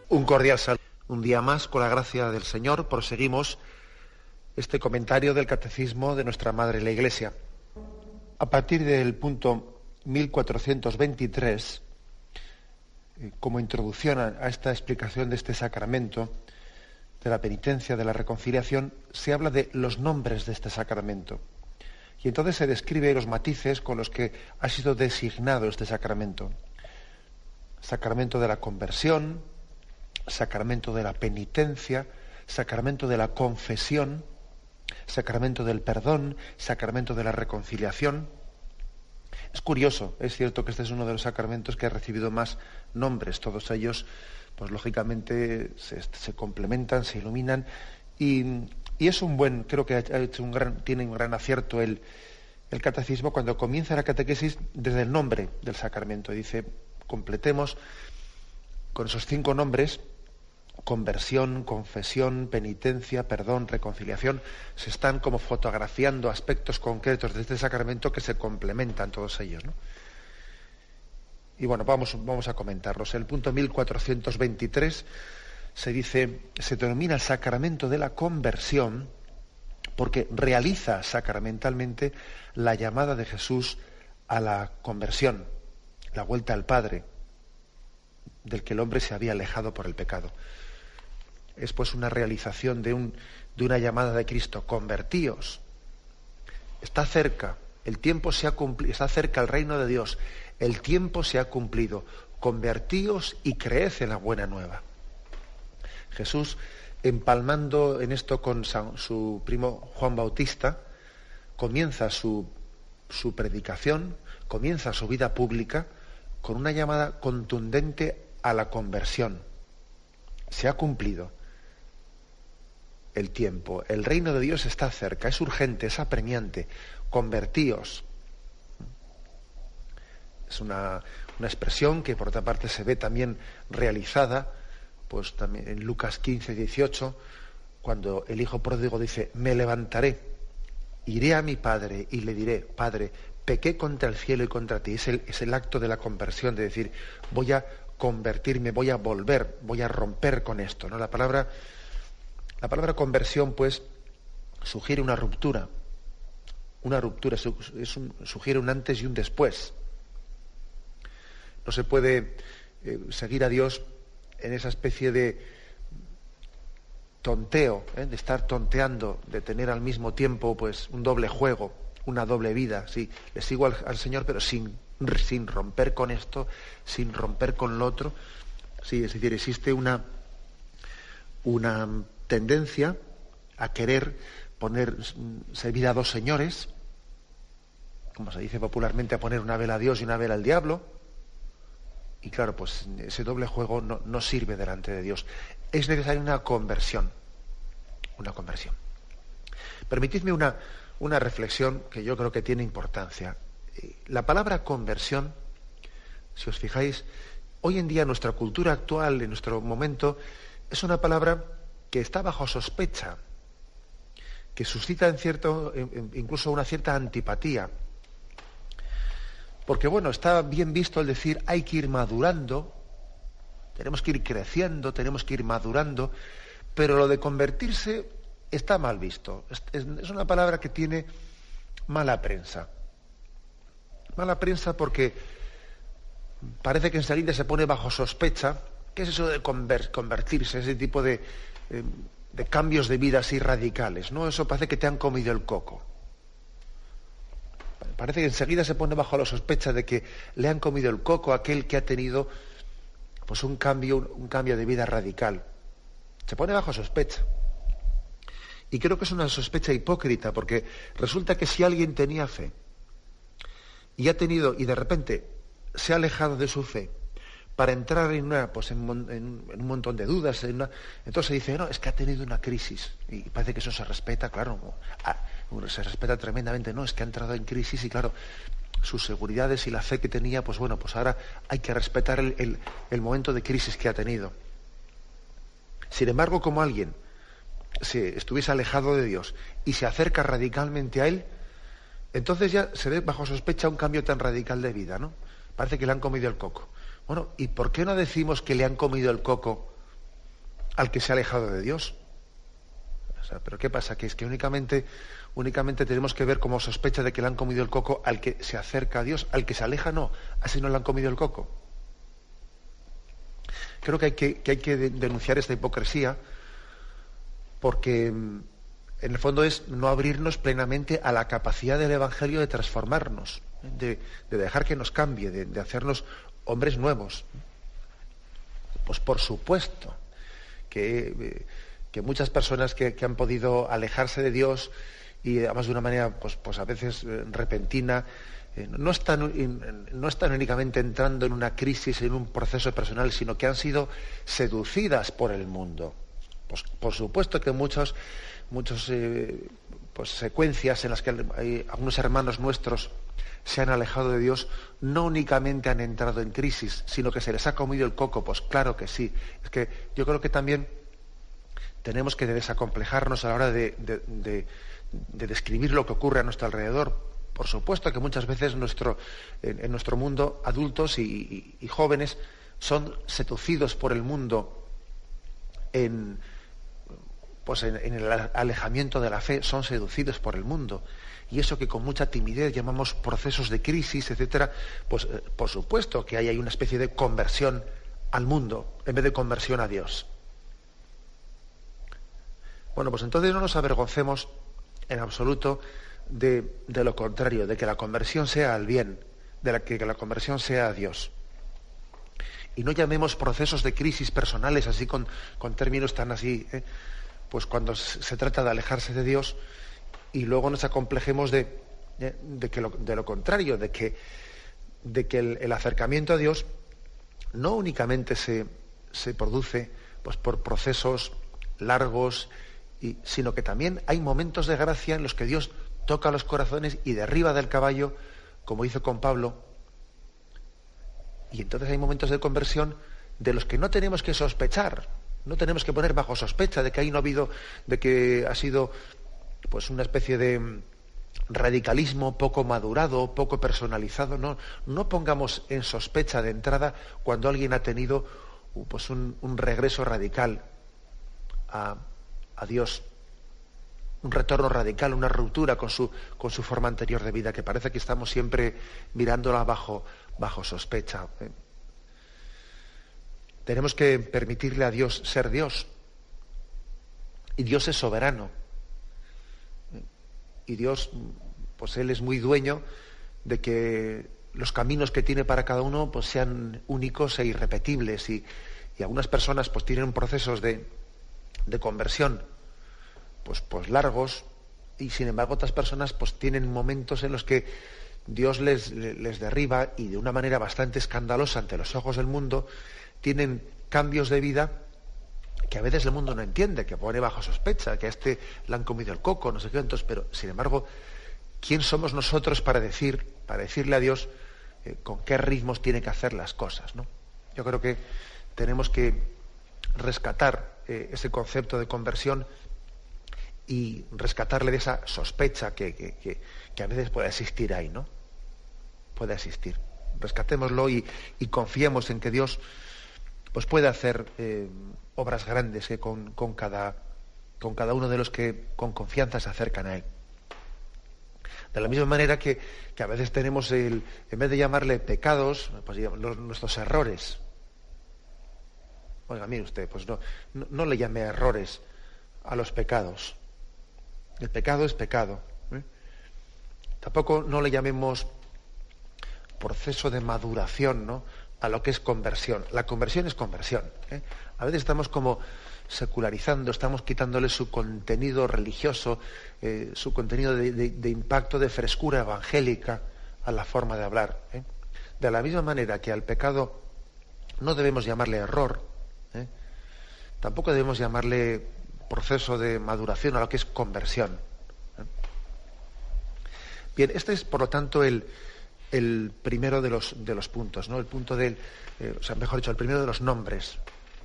Un cordial saludo. Un día más, con la gracia del Señor, proseguimos este comentario del Catecismo de nuestra Madre la Iglesia. A partir del punto 1423, como introducción a esta explicación de este sacramento, de la penitencia, de la reconciliación, se habla de los nombres de este sacramento. Y entonces se describe los matices con los que ha sido designado este sacramento. Sacramento de la conversión, sacramento de la penitencia, sacramento de la confesión, sacramento del perdón, sacramento de la reconciliación. Es curioso, es cierto que este es uno de los sacramentos que ha recibido más nombres. Todos ellos, pues lógicamente, se complementan, se iluminan, y es un buen, creo que tiene un gran acierto el catecismo cuando comienza la catequesis desde el nombre del sacramento. Dice, completemos con esos 5 nombres: conversión, confesión, penitencia, perdón, reconciliación. Se están como fotografiando aspectos concretos de este sacramento que se complementan todos ellos, ¿no? Y bueno, vamos a comentarlos. El punto 1423 se denomina el sacramento de la conversión porque realiza sacramentalmente la llamada de Jesús a la conversión, la vuelta al Padre, del que el hombre se había alejado por el pecado. Es pues una realización de una llamada de Cristo: convertíos. Está cerca, el tiempo se ha cumplido, está cerca el reino de Dios, el tiempo se ha cumplido, convertíos y creed en la buena nueva. Jesús, empalmando en esto con su primo Juan Bautista, comienza su predicación, comienza su vida pública con una llamada contundente a la conversión. Se ha cumplido el tiempo, el reino de Dios está cerca, es urgente, es apremiante, convertíos. Es una expresión que por otra parte se ve también realizada, pues también en Lucas 15, 18, cuando el hijo pródigo dice: me levantaré, iré a mi padre y le diré: Padre, pequé contra el cielo y contra ti. Es el acto de la conversión, de decir, voy a convertirme, voy a volver, voy a romper con esto, ¿no? La palabra conversión, pues, sugiere una ruptura, sugiere un antes y un después. No se puede seguir a Dios en esa especie de tonteo, de estar tonteando, de tener al mismo tiempo pues un doble juego, una doble vida. Sí, le sigo al Señor, pero sin romper con esto, sin romper con lo otro. Sí, es decir, existe una tendencia a querer servir a dos señores, como se dice popularmente, a poner una vela a Dios y una vela al diablo. Y claro, pues ese doble juego no sirve delante de Dios. Es necesaria una conversión. Permitidme una reflexión que yo creo que tiene importancia. La palabra conversión, si os fijáis, hoy en día en nuestra cultura actual, en nuestro momento, es una palabra que está bajo sospecha, que suscita incluso una cierta antipatía. Porque bueno, está bien visto el decir hay que ir madurando, tenemos que ir creciendo, tenemos que ir madurando, pero lo de convertirse está mal visto. Es una palabra que tiene mala prensa. Mala prensa porque parece que enseguida se pone bajo sospecha. ¿Qué es eso de convertirse? Ese tipo de cambios de vida así radicales, ¿no? Eso parece que te han comido el coco. Parece que enseguida se pone bajo la sospecha de que le han comido el coco a aquel que ha tenido pues un cambio de vida radical. Se pone bajo sospecha. Y creo que es una sospecha hipócrita, porque resulta que si alguien tenía fe y de repente se ha alejado de su fe para entrar en un montón de dudas, entonces se dice, no, es que ha tenido una crisis. Y parece que eso se respeta, claro, se respeta tremendamente. No, es que ha entrado en crisis y claro, sus seguridades y la fe que tenía, pues bueno, pues ahora hay que respetar el momento de crisis que ha tenido. Sin embargo, como alguien se estuviese alejado de Dios y se acerca radicalmente a Él, entonces ya se ve bajo sospecha un cambio tan radical de vida, ¿no? Parece que le han comido el coco. Bueno, ¿y por qué no decimos que le han comido el coco al que se ha alejado de Dios. O sea, pero ¿qué pasa? Que es que únicamente tenemos que ver como sospecha de que le han comido el coco al que se acerca a Dios, al que se aleja no, así no le han comido el coco. Creo que hay que denunciar esta hipocresía, porque en el fondo es no abrirnos plenamente a la capacidad del Evangelio de transformarnos, de dejar que nos cambie, de hacernos hombres nuevos. Pues por supuesto que muchas personas que han podido alejarse de Dios, y además de una manera pues a veces repentina, no están únicamente entrando en una crisis, en un proceso personal, sino que han sido seducidas por el mundo. Pues por supuesto que muchas secuencias en las que algunos hermanos nuestros se han alejado de Dios, no únicamente han entrado en crisis, sino que se les ha comido el coco. Pues claro que sí. Es que yo creo que también tenemos que desacomplejarnos a la hora de describir lo que ocurre a nuestro alrededor. Por supuesto que muchas veces en nuestro mundo adultos y jóvenes son seducidos por el mundo en el alejamiento de la fe, son seducidos por el mundo. Y eso que con mucha timidez llamamos procesos de crisis, etcétera, pues por supuesto que hay una especie de conversión al mundo en vez de conversión a Dios. Bueno, pues entonces no nos avergoncemos en absoluto de lo contrario, de que la conversión sea al bien, que la conversión sea a Dios. Y no llamemos procesos de crisis personales así con términos tan así, pues cuando se trata de alejarse de Dios, y luego nos acomplejemos de lo contrario, de que el acercamiento a Dios no únicamente se produce pues por procesos largos, sino que también hay momentos de gracia en los que Dios toca los corazones y derriba del caballo, como hizo con Pablo. Y entonces hay momentos de conversión de los que no tenemos que sospechar, no tenemos que poner bajo sospecha de que ahí no ha habido, de que ha sido pues una especie de radicalismo poco madurado, poco personalizado. No pongamos en sospecha de entrada cuando alguien ha tenido pues un regreso radical a Dios, un retorno radical, una ruptura con su forma anterior de vida, que parece que estamos siempre mirándola bajo sospecha. Tenemos que permitirle a Dios ser Dios. Y Dios es soberano. Y Dios, pues Él es muy dueño de que los caminos que tiene para cada uno pues sean únicos e irrepetibles. Y algunas personas pues tienen procesos de conversión pues largos, y sin embargo otras personas pues tienen momentos en los que Dios les derriba, y de una manera bastante escandalosa ante los ojos del mundo, tienen cambios de vida que a veces el mundo no entiende, que pone bajo sospecha, que a este le han comido el coco, no sé qué. Entonces, pero sin embargo, ¿quién somos nosotros para decirle a Dios con qué ritmos tiene que hacer las cosas, ¿no? Yo creo que tenemos que rescatar ese concepto de conversión y rescatarle de esa sospecha que a veces puede existir ahí, ¿no? Puede existir. Rescatémoslo y confiemos en que Dios pues puede hacer obras grandes con cada uno de los que con confianza se acercan a Él. De la misma manera que a veces tenemos en vez de llamarle pecados, pues nuestros errores. Oiga, mire usted, pues no le llame errores a los pecados. El pecado es pecado. Tampoco no le llamemos proceso de maduración, ¿no?, a lo que es conversión. La conversión es conversión. A veces estamos como secularizando, estamos quitándole su contenido religioso, su contenido de impacto, de frescura evangélica a la forma de hablar. De la misma manera que al pecado no debemos llamarle error, tampoco debemos llamarle proceso de maduración a lo que es conversión. Bien, este es por lo tanto el primero de los puntos, ¿no? El punto mejor dicho, el primero de los nombres,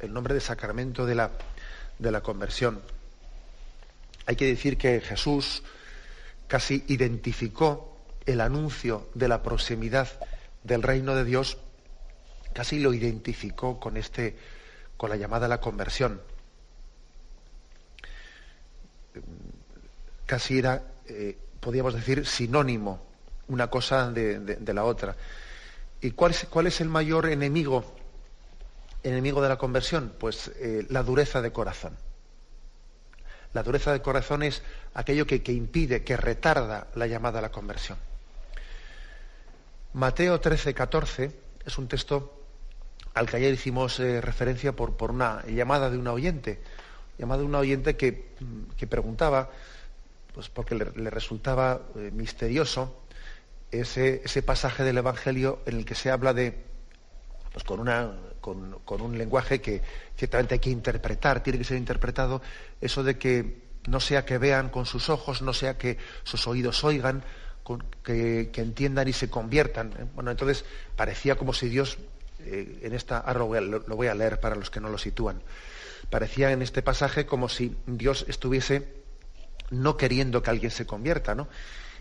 el nombre de sacramento de la conversión. Hay que decir que Jesús casi identificó el anuncio de la proximidad del reino de Dios, casi lo identificó con la llamada a la conversión. casi era, podríamos decir, sinónimo una cosa de la otra. ¿Y cuál es el mayor enemigo de la conversión? Pues la dureza de corazón. La dureza de corazón es aquello que impide, que retarda la llamada a la conversión. Mateo 13:14 es un texto al que ayer hicimos referencia por una llamada de un oyente. Llamada de un oyente que preguntaba, pues porque le resultaba misterioso ese pasaje del Evangelio en el que se habla de, pues con un lenguaje que ciertamente hay que interpretar, tiene que ser interpretado, eso de que no sea que vean con sus ojos, no sea que sus oídos oigan, que entiendan y se conviertan. Bueno, entonces parecía como si Dios, ahora lo voy a leer para los que no lo sitúan, parecía en este pasaje como si Dios estuviese no queriendo que alguien se convierta, ¿no?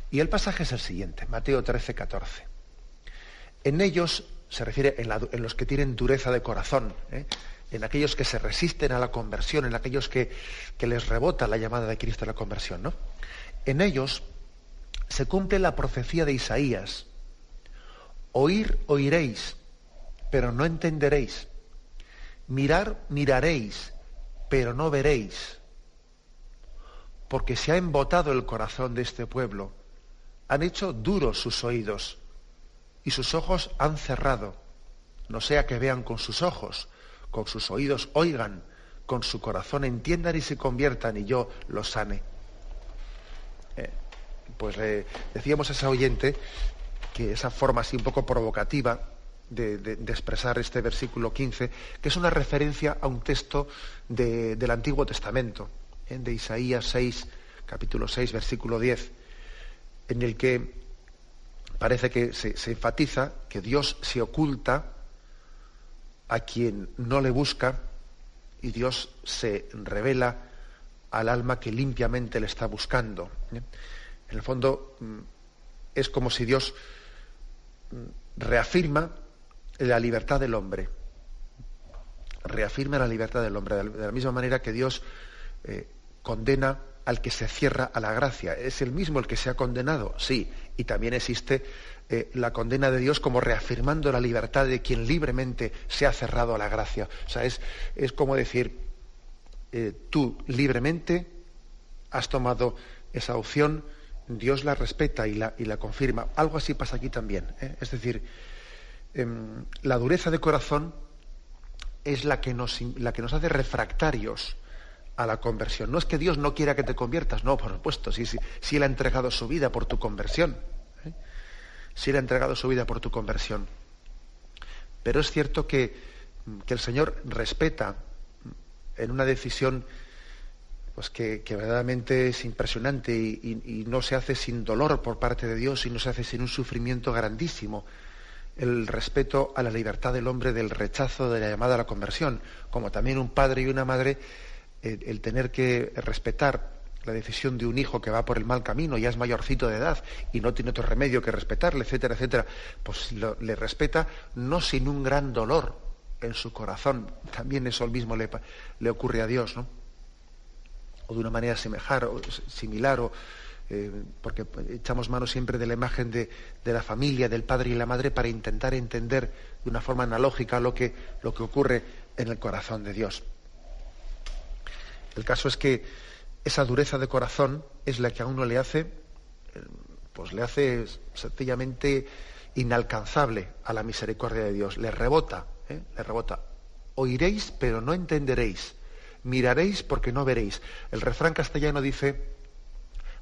Y el pasaje es el siguiente, Mateo 13:14. En ellos, se refiere en los que tienen dureza de corazón, en aquellos que se resisten a la conversión, en aquellos que les rebota la llamada de Cristo a la conversión, ¿no? En ellos se cumple la profecía de Isaías. Oír, oiréis, pero no entenderéis. Mirar, miraréis, pero no veréis. Porque se ha embotado el corazón de este pueblo. Han hecho duros sus oídos y sus ojos han cerrado. No sea que vean con sus ojos, con sus oídos oigan, con su corazón entiendan y se conviertan y yo los sane. Pues decíamos a ese oyente que esa forma así un poco provocativa de expresar este versículo 15, que es una referencia a un texto del Antiguo Testamento, de Isaías 6, capítulo 6, versículo 10, en el que parece que se enfatiza que Dios se oculta a quien no le busca y Dios se revela al alma que limpiamente le está buscando. En el fondo es como si Dios reafirma la libertad del hombre. Reafirma la libertad del hombre, de la misma manera que Dios condena al que se cierra a la gracia. ¿Es el mismo el que se ha condenado? Sí. Y también existe la condena de Dios como reafirmando la libertad de quien libremente se ha cerrado a la gracia. O sea, es como decir, tú libremente has tomado esa opción, Dios la respeta y la confirma. Algo así pasa aquí también. Es decir, la dureza de corazón es la que nos hace refractarios a la conversión. No es que Dios no quiera que te conviertas, no, por supuesto, sí Él ha entregado su vida por tu conversión. Sí Él ha entregado su vida por tu conversión. Pero es cierto que el Señor respeta en una decisión pues que verdaderamente es impresionante y no se hace sin dolor por parte de Dios y no se hace sin un sufrimiento grandísimo, el respeto a la libertad del hombre del rechazo de la llamada a la conversión, como también un padre y una madre el tener que respetar la decisión de un hijo que va por el mal camino, ya es mayorcito de edad y no tiene otro remedio que respetarle, etcétera, etcétera, pues le respeta no sin un gran dolor en su corazón. También eso mismo le ocurre a Dios, ¿no? O de una manera similar, porque echamos mano siempre de la imagen de la familia, del padre y la madre, para intentar entender de una forma analógica lo que ocurre en el corazón de Dios. El caso es que esa dureza de corazón es la que a uno le hace sencillamente inalcanzable a la misericordia de Dios. Le rebota. Oiréis, pero no entenderéis. Miraréis porque no veréis. El refrán castellano dice: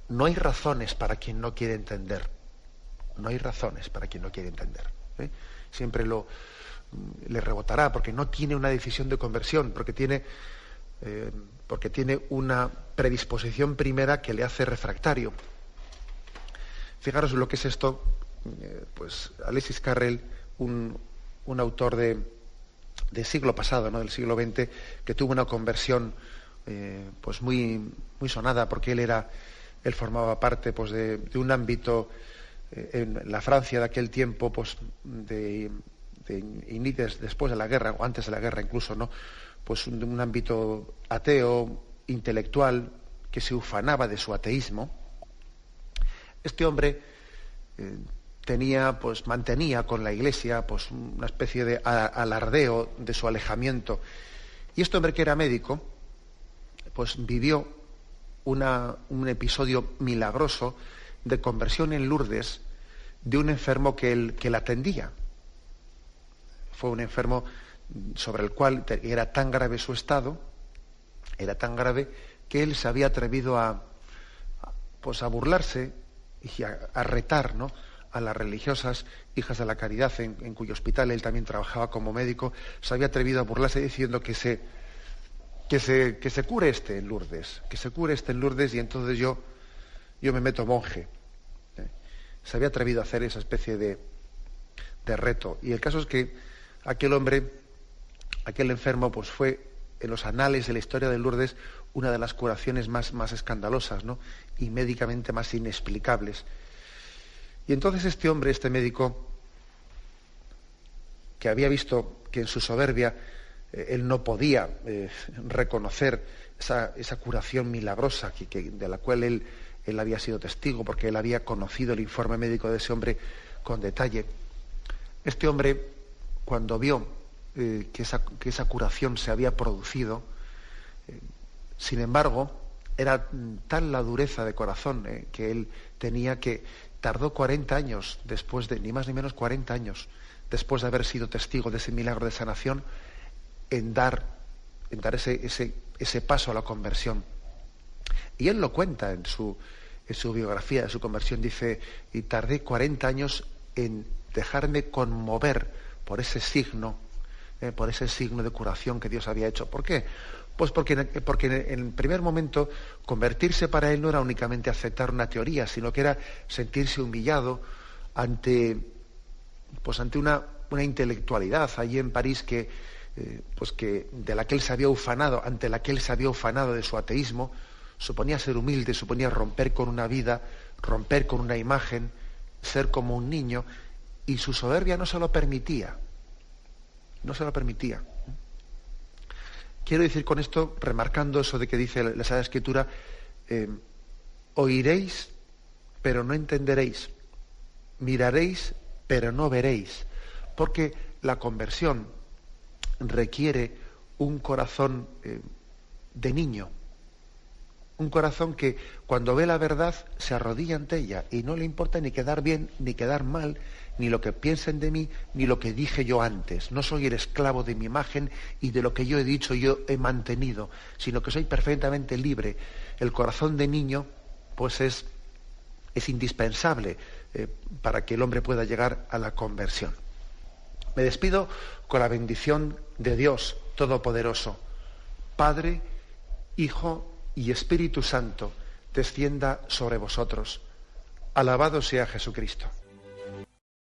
no hay razones para quien no quiere entender. No hay razones para quien no quiere entender. Siempre le rebotará porque no tiene una decisión de conversión, porque tiene una predisposición primera que le hace refractario. Fijaros lo que es esto, pues Alexis Carrel, un autor del siglo pasado, ¿no? Del siglo XX, que tuvo una conversión pues muy, muy sonada, porque él formaba parte pues de un ámbito en la Francia de aquel tiempo, pues después de la guerra, o antes de la guerra incluso, ¿no? Pues un ámbito ateo, intelectual, que se ufanaba de su ateísmo, este hombre mantenía con la Iglesia pues una especie de alardeo de su alejamiento. Y este hombre, que era médico, pues vivió un episodio milagroso de conversión en Lourdes de un enfermo que le atendía. Fue un enfermo sobre el cual era tan grave su estado, era tan grave que él se había atrevido a burlarse y a retar, ¿no?, a las religiosas hijas de la caridad en cuyo hospital él también trabajaba como médico. Se había atrevido a burlarse diciendo que se cure en Lourdes, que se cure en Lourdes, y entonces yo me meto monje. Se había atrevido a hacer esa especie de reto. Y el caso es que aquel enfermo, pues fue en los anales de la historia de Lourdes una de las curaciones más escandalosas, ¿no?, y médicamente más inexplicables. Y entonces este médico, que había visto que en su soberbia él no podía reconocer esa curación milagrosa de la cual él había sido testigo, porque él había conocido el informe médico de ese hombre con detalle. Este hombre, cuando vio que esa curación se había producido, sin embargo, era tal la dureza de corazón que él tenía, que tardó 40 años después ni más ni menos 40 años después de haber sido testigo de ese milagro de sanación, en dar ese paso a la conversión. Y él lo cuenta en su biografía de su conversión. Dice: y tardé 40 años en dejarme conmover por ese signo de curación que Dios había hecho. ¿Por qué? Pues porque en el primer momento convertirse para él no era únicamente aceptar una teoría, sino que era sentirse humillado ante una intelectualidad allí en París de la que él se había ufanado, ante la que él se había ufanado de su ateísmo. Suponía ser humilde, suponía romper con una vida, romper con una imagen, ser como un niño, y su soberbia no se lo permitía. No se lo permitía. Quiero decir con esto, remarcando eso de que dice la Sagrada Escritura, oiréis, pero no entenderéis, miraréis, pero no veréis, porque la conversión requiere un corazón de niño, un corazón que cuando ve la verdad se arrodilla ante ella y no le importa ni quedar bien ni quedar mal, ni lo que piensen de mí, ni lo que dije yo antes. No soy el esclavo de mi imagen y de lo que yo he dicho yo he mantenido, sino que soy perfectamente libre. El corazón de niño pues es indispensable para que el hombre pueda llegar a la conversión. Me despido con la bendición de Dios Todopoderoso. Padre, Hijo y Espíritu Santo, descienda sobre vosotros. Alabado sea Jesucristo.